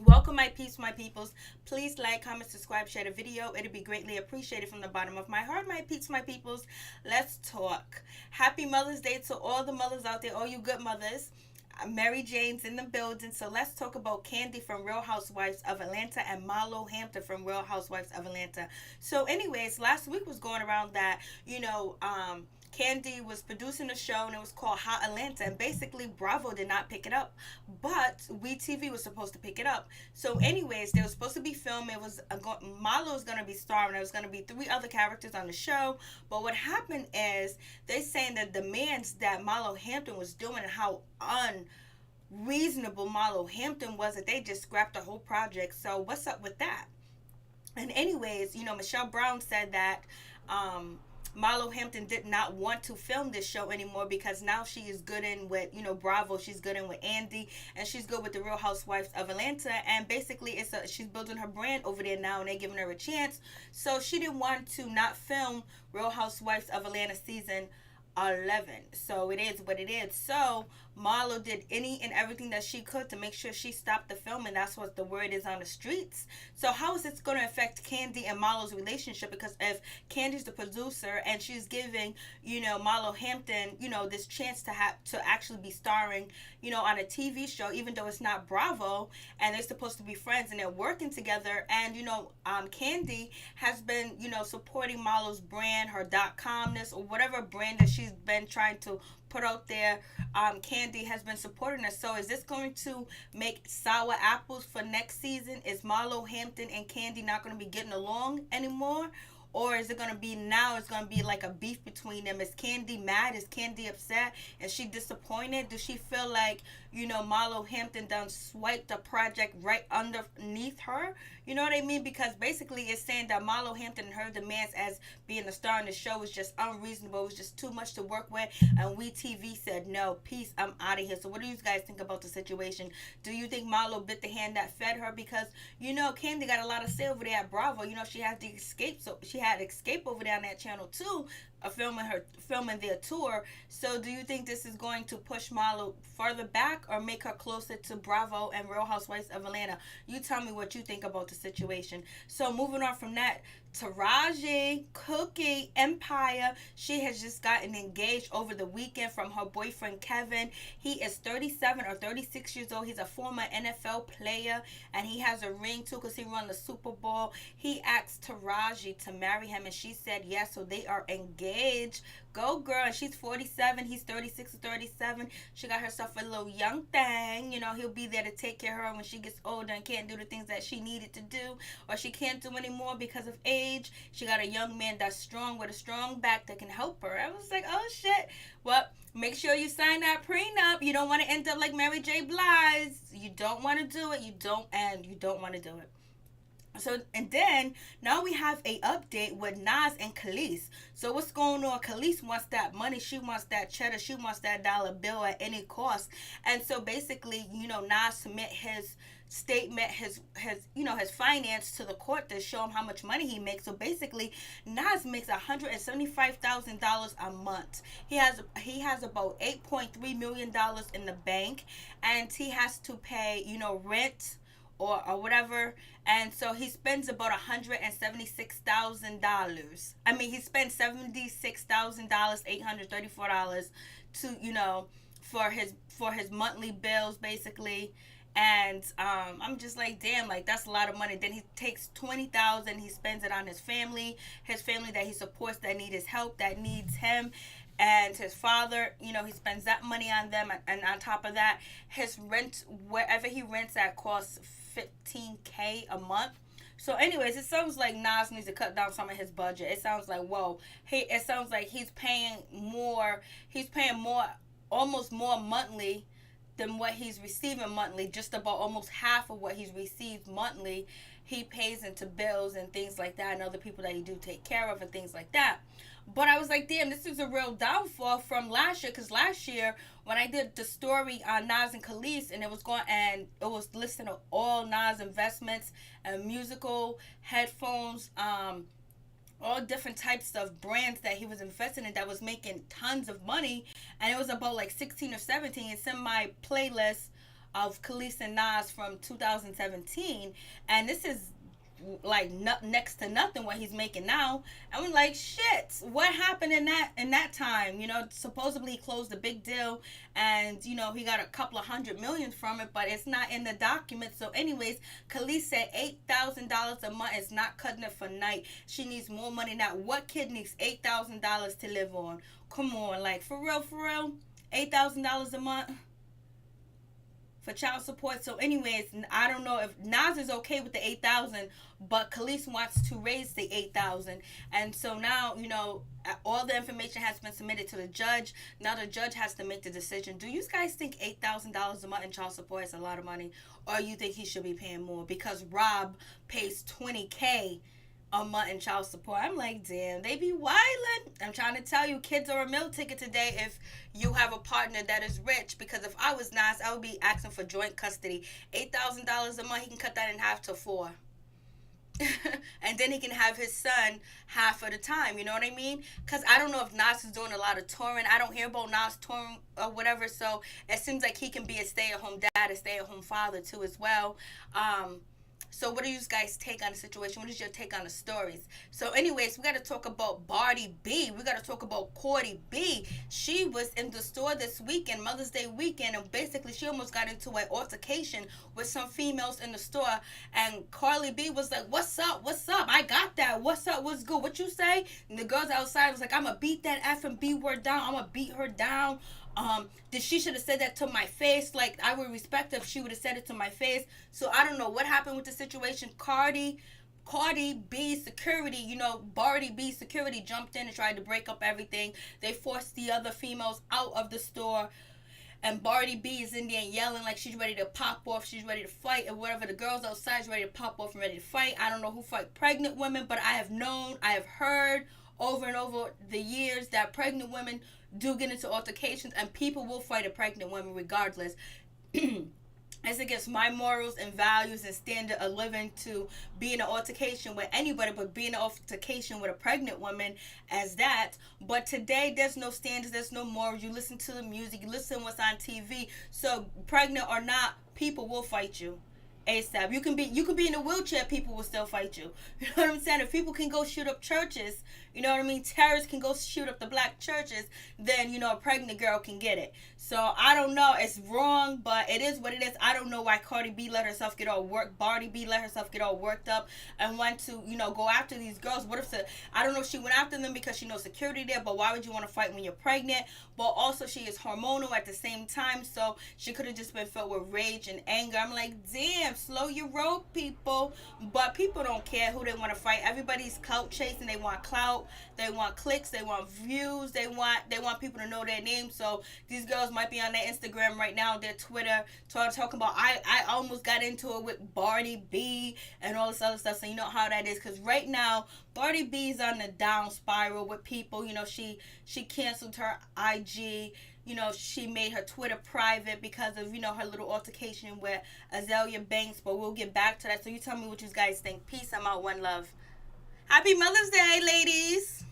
Welcome, my peeps, my peoples. Please like, comment, subscribe, share the video. It'd be greatly appreciated from the bottom of my heart, my peeps, my peoples. Let's talk. Happy Mother's Day to all the mothers out there, all you good mothers. Mary Jane's in the building. So let's talk about Kandi from Real Housewives of Atlanta and Marlo Hampton from Real Housewives of Atlanta. So, anyways, last week was going around that, Kandi was producing a show and it was called Hot Atlanta, and basically Bravo did not pick it up, but WeTV was supposed to pick it up. So, anyways, they were supposed to be filming. It was Marlo was going to be starring. There was going to be three other characters on the show, but what happened is they saying that the demands that Marlo Hampton was doing and how unreasonable Marlo Hampton was that they just scrapped the whole project. So, what's up with that? And anyways, Michelle Brown said that Marlo Hampton did not want to film this show anymore because now she is good in with, Bravo. She's good in with Andy, and she's good with the Real Housewives of Atlanta. And basically, she's building her brand over there now, and they're giving her a chance. So she didn't want to not film Real Housewives of Atlanta season 11. So it is what it is. So Marlo did any and everything that she could to make sure she stopped the film, and that's what the word is on the streets. So how is this going to affect Kandi and Marlo's relationship? Because if Kandi's the producer and she's giving, Marlo Hampton, this chance to actually be starring, on a TV show, even though it's not Bravo, and they're supposed to be friends and they're working together, and Kandi has been, supporting Marlo's brand, her .comness, or whatever brand that she's been trying to put out there. Kandi has been supporting us. So is this going to make sour apples for next season? Is Marlo Hampton and Kandi not going to be getting along anymore? Or is it going to be now? It's going to be like a beef between them. Is Kandi mad? Is Kandi upset? Is she disappointed? Does she feel like, Marlo Hampton done swiped the project right underneath her? You know what I mean? Because basically it's saying that Marlo Hampton and her demands as being the star in the show was just unreasonable. It was just too much to work with. And WeTV said, no, peace, I'm out of here. So what do you guys think about the situation? Do you think Marlo bit the hand that fed her? Because, Kandi got a lot of say over there at Bravo. She had the escape. So she had Escape over there on that channel too, filming their tour. So do you think this is going to push Marlo further back or make her closer to Bravo and Real Housewives of Atlanta? You tell me what you think about the situation. So moving on from that, Taraji, Cookie Empire, she has just gotten engaged over the weekend from her boyfriend Kevin. He is 37 or 36 years old. He's a former NFL player, and he has a ring too because he won the Super Bowl. He asked Taraji to marry him, and she said yes, so they are engaged. Go girl. And she's 47, he's 36 or 37. She got herself a little young thing. He'll be there to take care of her when she gets older and can't do the things that she needed to do, or she can't do anymore because of age. She got a young man that's strong with a strong back that can help her. I was like, oh shit. Well, make sure you sign that prenup. You don't want to end up like Mary J. Blige. You don't want to do it. You don't want to do it. So, and then now we have a update with Nas and Kelis. So what's going on? Kelis wants that money. She wants that cheddar. She wants that dollar bill at any cost. And so basically, Nas submit his statement, his finance to the court to show him how much money he makes. So basically, Nas makes $175,000 a month. He has about $8.3 million in the bank, and he has to pay rent or whatever. And so he spends about $176,000. I mean, he spends $76,000, $834 to for his monthly bills basically. And I'm just like, damn, like that's a lot of money. Then he takes $20,000, he spends it on his family that he supports, that need his help, that needs him, and his father. He spends that money on them, and on top of that, his rent, wherever he rents at, costs $15K a month. So, anyways, it sounds like Nas needs to cut down some of his budget. It sounds like, whoa, it sounds like he's paying more, almost more monthly than what he's receiving monthly. Just about almost half of what he's received monthly, he pays into bills and things like that, and other people that he do take care of and things like that. But I was like, damn, this is a real downfall from last year, because last year when I did the story on Nas and Kelis, and it was listing of all Nas investments and musical headphones, all different types of brands that he was investing in that was making tons of money, and it was about like 16 or 17. It's in my playlist of Kelis and Nas from 2017, and this is like next to nothing what he's making now. And we're like, shit, what happened in that time? Supposedly he closed a big deal, and he got a couple of $100 million from it, but it's not in the document. So anyways, Kelis said $8,000 a month is not cutting it for Night. She needs more money now. What kid needs $8,000 to live on? Come on, like, for real, $8,000 a month for child support. So anyways, I don't know if Nas is okay with the 8,000, but Kelis wants to raise the 8,000. And so now, all the information has been submitted to the judge. Now the judge has to make the decision. Do you guys think $8,000 a month in child support is a lot of money, or you think he should be paying more? Because Rob pays $20K a month in child support. I'm like, damn, they be wildin'. I'm trying to tell you, kids are a meal ticket today if you have a partner that is rich. Because if I was Nas, I would be asking for joint custody. $8,000 a month, he can cut that in half to 4. And then he can have his son half of the time. You know what I mean? Because I don't know if Nas is doing a lot of touring. I don't hear about Nas touring or whatever. So it seems like he can be a stay-at-home dad, a stay-at-home father too as well. So what do you guys take on the situation? What is your take on the stories? So anyways, we got to talk about Bardi B. We got to talk about Cardi B. She was in the store this weekend, Mother's Day weekend, and basically she almost got into an altercation with some females in the store. And Cardi B was like, what's up? I got that. What's up? What's good? What you say? And the girls outside was like, I'm going to beat that F and B word down. I'm going to beat her down. She should have said that to my face. Like, I would respect her if she would have said it to my face. So I don't know what happened with the situation. Cardi B security, Bardi B security jumped in and tried to break up everything. They forced the other females out of the store. And Bardi B is in there yelling like she's ready to pop off. She's ready to fight or whatever. The girls outside is ready to pop off and ready to fight. I don't know who fight pregnant women, but I have heard over and over the years that pregnant women do get into altercations, and people will fight a pregnant woman regardless. It's against my morals and values and standard of living to be in an altercation with anybody, but be in an altercation with a pregnant woman as that. But today, there's no standards, there's no morals. You listen to the music, you listen to what's on TV. So pregnant or not, people will fight you. ASAP. You can be in a wheelchair, people will still fight you. You know what I'm saying? If people can go shoot up churches, you know what I mean? Terrorists can go shoot up the black churches, then, a pregnant girl can get it. So, I don't know. It's wrong, but it is what it is. I don't know why Cardi B let herself get all worked. Bardi B let herself get all worked up and went to, go after these girls. What if I don't know if she went after them because she knows security there, but why would you want to fight when you're pregnant? But also, she is hormonal at the same time, so she could have just been filled with rage and anger. I'm like, damn, slow your roll, people. But people don't care who they want to fight. Everybody's clout chasing. They want clout. They want clicks. They want views. They want people to know their name. So these girls might be on their Instagram right now, their Twitter, talking about, I almost got into it with Bardi B and all this other stuff. So you know how that is. Because right now, Bardi B is on the down spiral with people. She canceled her IG. She made her Twitter private because of, her little altercation with Azalea Banks. But we'll get back to that. So you tell me what you guys think. Peace. I'm out. One love. Happy Mother's Day, ladies.